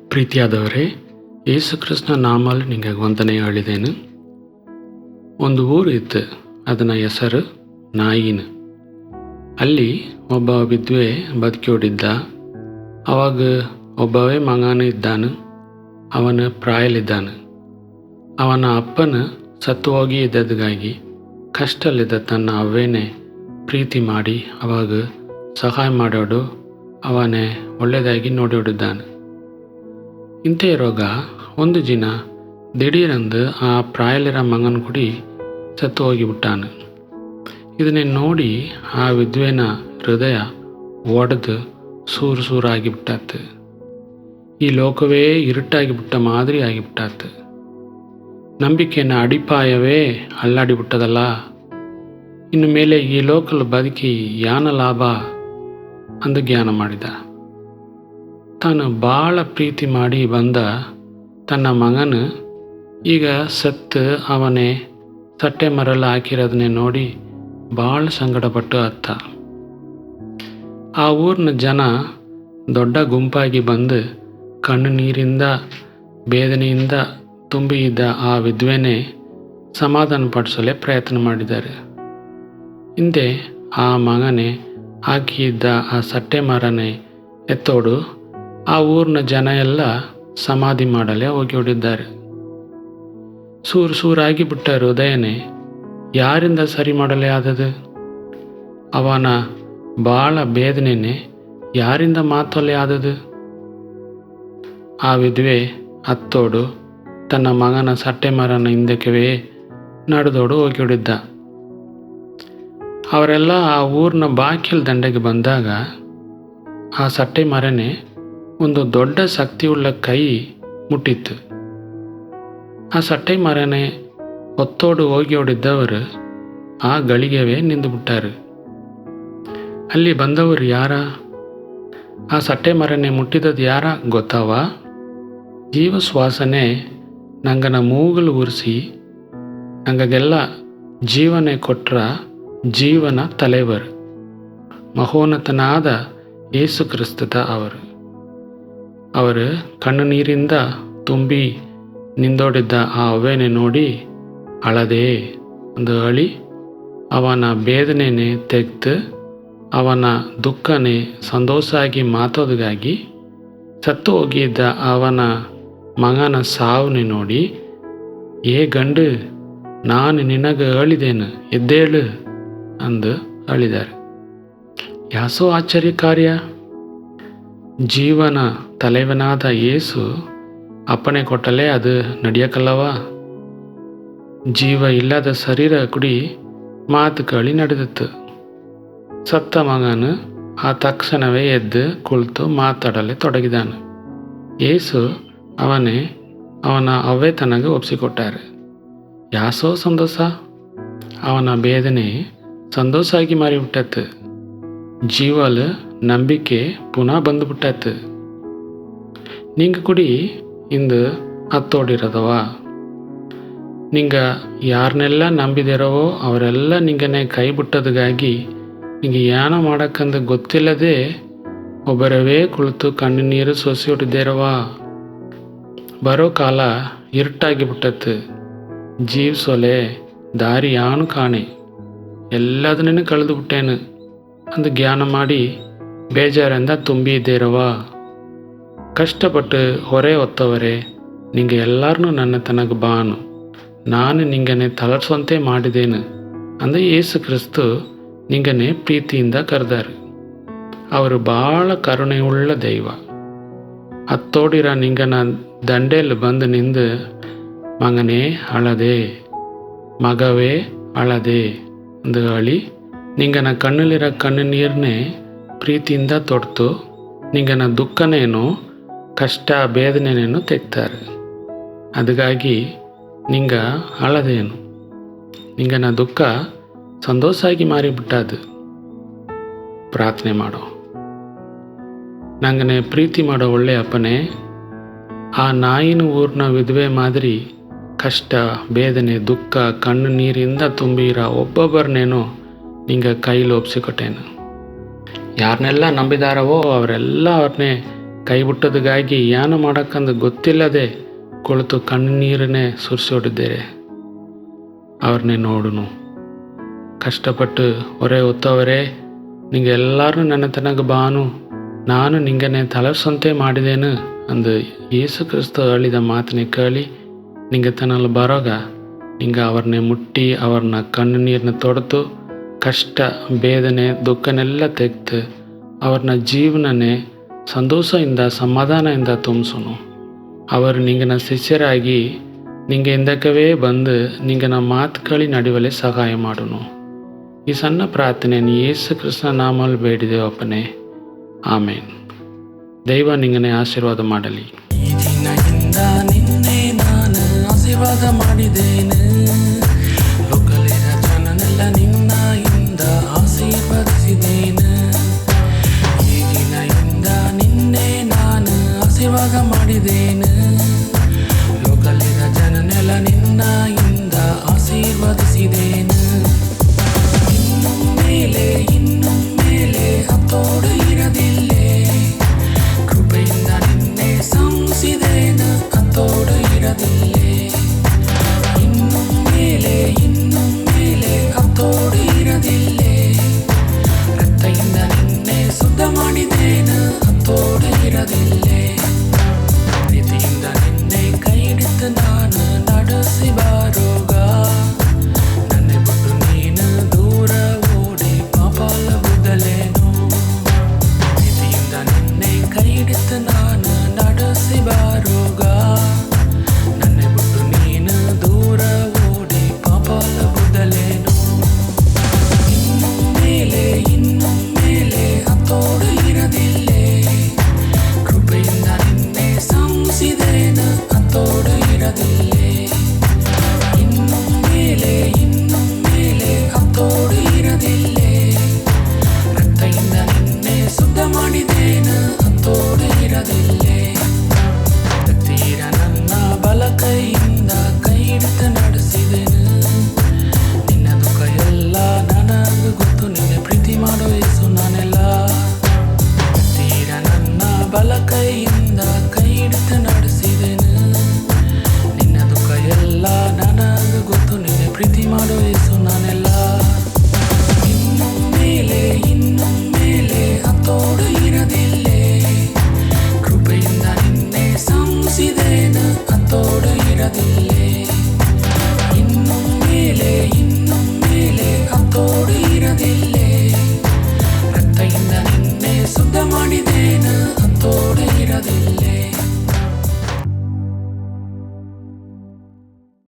ಪ್ರೀತಿಯಾದವರೇ, ಯೇಸು ಕ್ರಿಸ್ತನ ನಾಮಲ್ಲಿ ನಿಮಗೆ ವಂದನೆ ಹೇಳಿದ್ದೇನೆ. ಒಂದು ಊರು ಇತ್ತು, ಅದನ್ನ ಹೆಸರು ನಾಯಿನ್. ಅಲ್ಲಿ ಒಬ್ಬ ವಿದ್ವೆ ಬದುಕಿಯೋಡಿದ್ದ. ಅವಾಗ ಒಬ್ಬವೇ ಮಗನ ಇದ್ದಾನು. ಅವನು ಪ್ರಾಯಲಿದ್ದಾನು. ಅವನ ಅಪ್ಪನ ಸತ್ತು ಹೋಗಿ ಇದ್ದದಗಾಗಿ ಕಷ್ಟದಲ್ಲಿದ್ದ ತನ್ನ ಅವ್ವೇನೆ ಪ್ರೀತಿ ಮಾಡಿ ಅವಾಗ ಸಹಾಯ ಮಾಡೋಡು ಅವನೇ ಒಳ್ಳೆಯದಾಗಿ ನೋಡಿಕೊಂಡಿದ್ದಾನೆ. ಇಂಥ ಇರೋಗ ಒಂದು ದಿನ ದಿಢೀರಂದು ಆ ಪ್ರಾಯಲಿರೋ ಮಗನ ಕುಡಿ ಸತ್ತು ಹೋಗಿಬಿಟ್ಟಾನು. ಇದನ್ನೇ ನೋಡಿ ಆ ವಿದ್ವೆನ ಹೃದಯ ಒಡೆದು ಸೂರಾಗಿಬಿಟ್ಟಾತು. ಈ ಲೋಕವೇ ഇരുട്ടാಗಿಬಿಟ್ಟ ಮಾದರಿ ಆಗಿಬಿಟ್ಟಾತು. ನಂಬಿಕೆಯ ಅಡಿಪಾಯವೇ ಅಲ್ಲಾಡಿಬಿಟ್ಟದಲ್ಲ. ಇನ್ನು ಮೇಲೆ ಈ ಲೋಕಲ್ ಬದುಕಿ ಯಾನ ಲಾಭ ಅಂದು ಜ್ಞಾನ ಮಾಡಿದ. ತಾನು ಭಾಳ ಪ್ರೀತಿ ಮಾಡಿ ಬಂದ ತನ್ನ ಮಗನು ಈಗ ಸತ್ತು ಅವನೇ ಸಟ್ಟೆ ಮರಲ್ಲ ಹಾಕಿರೋದನ್ನೇ ನೋಡಿ ಭಾಳ ಸಂಕಟಪಟ್ಟು ಅತ್ತ. ಆ ಊರಿನ ಜನ ದೊಡ್ಡ ಗುಂಪಾಗಿ ಬಂದು ಕಣ್ಣು ನೀರಿಂದ ಬೇದನೆಯಿಂದ ತುಂಬಿ ಇದ್ದ ಆ ವಿದ್ವೆನೇ ಸಮಾಧಾನ ಪಡಿಸಲೇ ಪ್ರಯತ್ನ ಮಾಡಿದ್ದಾರೆ. ಹಿಂದೆ ಆ ಮಗನೇ ಹಾಕಿದ್ದ ಆ ಸಟ್ಟೆ ಮರನೇ ಎತ್ತೋಡು ಆ ಊರಿನ ಜನ ಎಲ್ಲ ಸಮಾಧಿ ಮಾಡಲೇ ಹೋಗಿ ಹೊಡಿದ್ದಾರೆ. ಸೂರಾಗಿ ಬಿಟ್ಟ ಹೃದಯನೇ ಯಾರಿಂದ ಸರಿ ಮಾಡಲೇ ಆದದು? ಅವನ ಭಾಳ ಬೇದನೆನೇ ಯಾರಿಂದ ಮಾತಲ್ಲೇ ಆದದು? ಆ ವಿದ್ವೆ ಹತ್ತೋಡು ತನ್ನ ಮಗನ ಸಟ್ಟೆ ಮರನ ಹಿಂದಕ್ಕೆ ನಡೆದೋಡು ಹೋಗಿ ಹೊಡಿದ್ದ. ಅವರೆಲ್ಲ ಆ ಊರಿನ ಬಾಕಿಲ ದಂಡೆಗೆ ಬಂದಾಗ ಆ ಸಟ್ಟೆ ಮರನೇ ಒಂದು ದೊಡ್ಡ ಶಕ್ತಿಯುಳ್ಳ ಕೈ ಮುಟ್ಟಿತ್ತು. ಆ ಸಟ್ಟೆ ಮರನೇ ಹೊತ್ತೋಡು ಹೋಗಿ ಹೊಡಿದ್ದವರು ಆ ಗಳಿಗೆವೇ ನಿಂತುಬಿಟ್ಟಾರು. ಅಲ್ಲಿ ಬಂದವರು ಯಾರ? ಆ ಸಟ್ಟೆ ಮರನೇ ಮುಟ್ಟಿದದ್ದು ಯಾರ ಗೊತ್ತಾವ? ಜೀವಶ್ವಾಸನೆ ನಂಗನ ಮೂಗಲು ಉರಿಸಿ ನಂಗೆಲ್ಲ ಜೀವನೆ ಕೊಟ್ರ ಜೀವನ ತಲೆವರು ಮಹೋನ್ನತನಾದ ಯೇಸು ಕ್ರಿಸ್ತದ ಅವರು ಕಣ್ಣು ನೀರಿಂದ ತುಂಬಿ ನಿಂದೋಡಿದ್ದ ಆ ಅವ್ವೇನೆ ನೋಡಿ ಅಳದೆ ಒಂದು ಅಳಿ ಅವನ ಬೇದನೆನೇ ತೆಗೆದು ಅವನ ದುಃಖನೇ ಸಂತೋಷಾಗಿ ಮಾತೋದಗಾಗಿ ಸತ್ತು ಹೋಗಿದ್ದ ಅವನ ಮಗನ ಸಾವನ್ನೇ ನೋಡಿ, ಏ ಗಂಡು, ನಾನು ನಿನಗೆ ಹೇಳಿದೇನು, ಎದ್ದೇಳು ಅಂದು ಹೇಳಿದ್ದಾರೆ. ಯಾಸೋ ಆಶ್ಚರ್ಯ ಕಾರ್ಯ! ಜೀವನ ತಲೆವನಾದ ಯೇಸು ಅಪ್ಪಣೆ ಕೊಟ್ಟಲೇ ಅದು ನಡೆಯಕ್ಕಲ್ಲವ? ಜೀವ ಇಲ್ಲದ ಶರೀರ ಕುಡಿ ಮಾತು ಕಳಿ ನಡೆದಿತ್ತು. ಸತ್ತ ಮಗನು ಆ ತಕ್ಷಣವೇ ಎದ್ದು ಕುಳಿತು ಮಾತಾಡಲೇ ತೊಡಗಿದಾನು. ಯೇಸು ಅವನ ಅವ್ವೆ ತನಗೆ ಒಪ್ಪಿಸಿಕೊಟ್ಟಾರೆ. ಯಾಸೋ ಸಂತೋಷ! ಅವನ ಬೇದನೆ ಸಂತೋಷ ಆಗಿ ಮಾರಿಬಿಟ್ಟತ್ತು. ಜೀವಲ್ ನಂಬಿಕೆ ಪುನಃ ಬಂದುಬಿಟ್ಟತ್ತು. ನಿಂಗೆ ಕುಡಿ ಇಂದು ಹತ್ತೋಡಿರೋದವ. ನಿಂಗೆ ಯಾರನ್ನೆಲ್ಲ ನಂಬಿದಿರವೋ ಅವರೆಲ್ಲ ನಿಂಗನೆ ಕೈ ಬಿಟ್ಟೋದಗಾಗಿ ನಿಂಗೆ ಏನೋ ಮಾಡೋಕ್ಕಂದು ಗೊತ್ತಿಲ್ಲದೆ ಒಬ್ಬರವೇ ಕುಳಿತು ಕಣ್ಣು ನೀರು ಸೊಸಿ ಹೊಟ್ಟಿದ್ದೇರವ. ಬರೋ ಕಾಲ ഇരുട്ടാಗಿ ಬಿಟ್ಟತ್ತು. ಜೀವ್ಸೊಲೆ ದಾರಿ ಯಾನು ಕಾಣೆ, ಎಲ್ಲದನ್ನೇ ಕಳೆದು ಬಿಟ್ಟೇನು ಅಂದು ಜ್ಞಾನ ಮಾಡಿ ಬೇಜಾರಿಂದ ತುಂಬಿ ಇದ್ದೇರವ. ಕಷ್ಟಪಟ್ಟು ಹೊರೆ ಹೊತ್ತವರೇ, ನಿಂಗೆ ಎಲ್ಲರನ್ನೂ ನನ್ನ ತನಗೆ ಬಾನು, ನಾನು ನಿಂಗನೆ ತಲರ್ಸುವಂತೆ ಮಾಡಿದೇನು ಅಂದ ಯೇಸು ಕ್ರಿಸ್ತು ನಿಂಗನೆ ಪ್ರೀತಿಯಿಂದ ಕರೆದಾರೆ. ಅವರು ಭಾಳ ಕರುಣೆಯುಳ್ಳ ದೈವ. ಹತ್ತೋಡಿರ ನಿಂಗನ ದಂಡೆಯಲ್ಲಿ ಬಂದು ನಿಂದು, ಮಗನೇ ಅಳದೆ, ಮಗವೇ ಅಳದೆ ಅಂದು ಹೇಳಿ ನಿಂಗನ ಕಣ್ಣಲ್ಲಿರೋ ಕಣ್ಣು ನೀರನ್ನೇ ಪ್ರೀತಿಯಿಂದ ತೊಡ್ತು ನಿಂಗನ ದುಃಖನೇನು ಕಷ್ಟ ಬೇದನೆನೇನು ತೆಗ್ತಾರೆ. ಅದಕ್ಕಾಗಿ ನಿಂಗ ಅಳದೇನು, ನಿಂಗನ ದುಃಖ ಸಂತೋಷ ಆಗಿ ಮಾರಿಬಿಟ್ಟದು. ಪ್ರಾರ್ಥನೆ ಮಾಡೋ. ನಂಗನೆ ಪ್ರೀತಿ ಮಾಡೋ ಒಳ್ಳೆ ಅಪ್ಪನೇ, ಆ ನಾಯಿನ ಊರಿನ ವಿಧವೆ ಮಾದರಿ ಕಷ್ಟ ಬೇದನೆ ದುಃಖ ಕಣ್ಣು ನೀರಿಂದ ತುಂಬಿರೋ ಒಬ್ಬೊಬ್ಬರನ್ನೇನೋ ನಿಂಗೆ ಕೈಲಿ ಒಪ್ಸಿಕೊಟ್ಟೇನು. ಯಾರನ್ನೆಲ್ಲ ನಂಬಿದಾರವೋ ಅವರೆಲ್ಲ ಅವ್ರನ್ನೇ ಕೈ ಬಿಟ್ಟೋದಕ್ಕಾಗಿ ಏನು ಮಾಡೋಕ್ಕಂದು ಗೊತ್ತಿಲ್ಲದೆ ಕುಳಿತು ಕಣ್ಣೀರನ್ನೇ ಸುರಿಸೋಡಿದ್ದೇರೆ. ಅವ್ರನ್ನೇ ನೋಡುನು. ಕಷ್ಟಪಟ್ಟು ಹೊರೆ ಹೊತ್ತವರೇ, ನಿಂಗೆ ಎಲ್ಲರೂ ನನ್ನ ತನಗೆ ಬಾನು, ನಾನು ನಿಂಗನೆ ತಲರ್ಸಂತೆ ಮಾಡಿದೇನು ಅಂದು ಯೇಸು ಕ್ರಿಸ್ತ ಹೇಳಿದ ಮಾತನ್ನೇ ಕೇಳಿ ನಿಂಗೆ ತನ್ನಲ್ಲಿ ಬರೋಗ ನಿಂಗೆ ಅವ್ರನ್ನೇ ಮುಟ್ಟಿ ಅವ್ರನ್ನ ಕಣ್ಣೀರನ್ನ ತೊಡೆದು ಕಷ್ಟ ಬೇದನೆ ದುಃಖನೆಲ್ಲ ತೆಗೆದು ಅವ್ರನ್ನ ಜೀವನನೇ ಸಂತೋಷದಿಂದ ಸಮಾಧಾನದಿಂದ ತುಂಬಿಸೋನು. ಅವರು ನಿಂಗನ ಶಿಷ್ಯರಾಗಿ ನಿಂಗೆ ಹಿಂದಕ್ಕವೇ ಬಂದು ನಿಂಗನ ಮಾತು ಕೇಳಿ ನಡೆಯಲೇ ಸಹಾಯ ಮಾಡೋನು. ಈ ಸಣ್ಣ ಪ್ರಾರ್ಥನೆಯನ್ನು ಯೇಸು ಕ್ರಿಸ್ತನ ನಾಮದಲ್ಲಿ ಬೇಡಿದೆವಪ್ಪನೇ, ಆಮೇನ್. ದೈವ ನಿಂಗನೆ ಆಶೀರ್ವಾದ ಮಾಡಲಿ. ಈ ದಿನದಿಂದ ನಿನ್ನೆ ನಾನು ಆಶೀರ್ವಾದ ಮಾಡಿದ್ದೇನೆ. ಲೋಕಲಿನ ಜನನೆಲ್ಲ ನಿನ್ನೆಯಿಂದ ಆಶೀರ್ವದಿಸಿದ್ದೇನೆ. ಈ ದಿನದಿಂದ ನಿನ್ನೆ ನಾನು ಆಶೀರ್ವಾದ ಮಾಡಿದ್ದೇನೆ. ಲೋಕಲಿನ ಜನನೆಲ್ಲ ನಿನ್ನೆಯಿಂದ ಆಶೀರ್ವದಿಸಿದ್ದೇನೆ. ಇನ್ನು ಮೇಲೆ ಹತ್ತೋಡು ಇರದಿಲ್ಲೇ, ಕೃಪೆಯಿಂದ ನಿನ್ನೆ ಸಂಸಿದೇನು ಹತ್ತೋಡು ಇರದಿಲ್ಲೇ. ಇನ್ನು ಮೇಲೆ ಹತ್ತೋಡು ಇರದಿಲ್ಲೇ, ರಕ್ತದಿಂದ ನಿನ್ನೆ ಶುದ್ಧ ಮಾಡಿದೇನು ಹತ್ತೋಡು ಇರದಿಲ್ಲೇ. ಪ್ರೀತಿಯಿಂದ ನಿನ್ನೆ ಕೈ ಹಿಡಿದು ನಾನು ನಡೆಸಿ ಬಾರೋಗ, ನನ್ನೆ ಬಿಟ್ಟು ನೀನು ದೂರ ಓಡಿ ಪಾಪಾಲ ಬುದಲೇನು. ಪ್ರೀತಿಯಿಂದ ನಿನ್ನೆ ಕೈ ಹಿಡಿದು ನಾನು ನಡೆಸಿ ಬಾರೋಗ, ನನ್ನೆ ಬಿಟ್ಟು ನೀನು ದೂರ ಓಡಿ ಪಾಪಾಲ ಬುದಲೇನು. ಇನ್ನು ಮೇಲೆ ಹತ್ತೋಡು ಇರದಿಲ್ಲೇ, ಕೃಪೆಯಿಂದ ನಿನ್ನೆ ಸಂಸಿದೇನು ಹತ್ತೋಡು ಇರದಿಲ್ಲೇ. ಇನ್ನು ಮೇಲೆ ಹತ್ತೋಡು ಇರದಿಲ್ಲೇ, ರಕ್ತದಿಂದ ನಿನ್ನೆ ಶುದ್ಧ ಮಾಡಿದೇನು ಹತ್ತೋಡು ಇರದಿಲ್ಲೇ. ತೀರ ನನ್ನ ಬಲ ಕೈಯಿಂದ ಕೈ ಹಿಡಿದು ನಡೆಸಿದೆನು. ನಿನ್ನ ದುಃಖ ಎಲ್ಲ ನನಗೂ ಗೊತ್ತು, ನಿನ್ನೆ ಪ್ರೀತಿ ಮಾಡೋ ಯೇಸು ನಾನೆಲ್ಲ. ತೀರ ನನ್ನ ಬಲ ಕೈಯಿಂದ ಕೈ ಹಿಡಿದು ನಡೆಸಿದೆನು. ನಿನ್ನ ದುಃಖ ಎಲ್ಲ ನನಗೂ ಗೊತ್ತು, ನಿನ್ನೆ ಪ್ರೀತಿ ಮಾಡೋ ಯೇಸು ನಾನೆಲ್ಲ. ಇನ್ನು ಮೇಲೆ ಹತ್ತೋಡು ಇರದಿಲ್ಲೇ, ಕೃಪೆಯಿಂದ ನಿನ್ನೆ ಸಂಸಿದೇನು ಹತ್ತೋಡು ಇರದಿಲ್ಲೇ. ಇನ್ನು ಮೇಲೆ ಹತ್ತೋಡು ಇರದಿಲ್ಲೇ, ರಕ್ತದಿಂದ ನಿನ್ನೆ ಶುದ್ಧ ಮಾಡಿದೇನು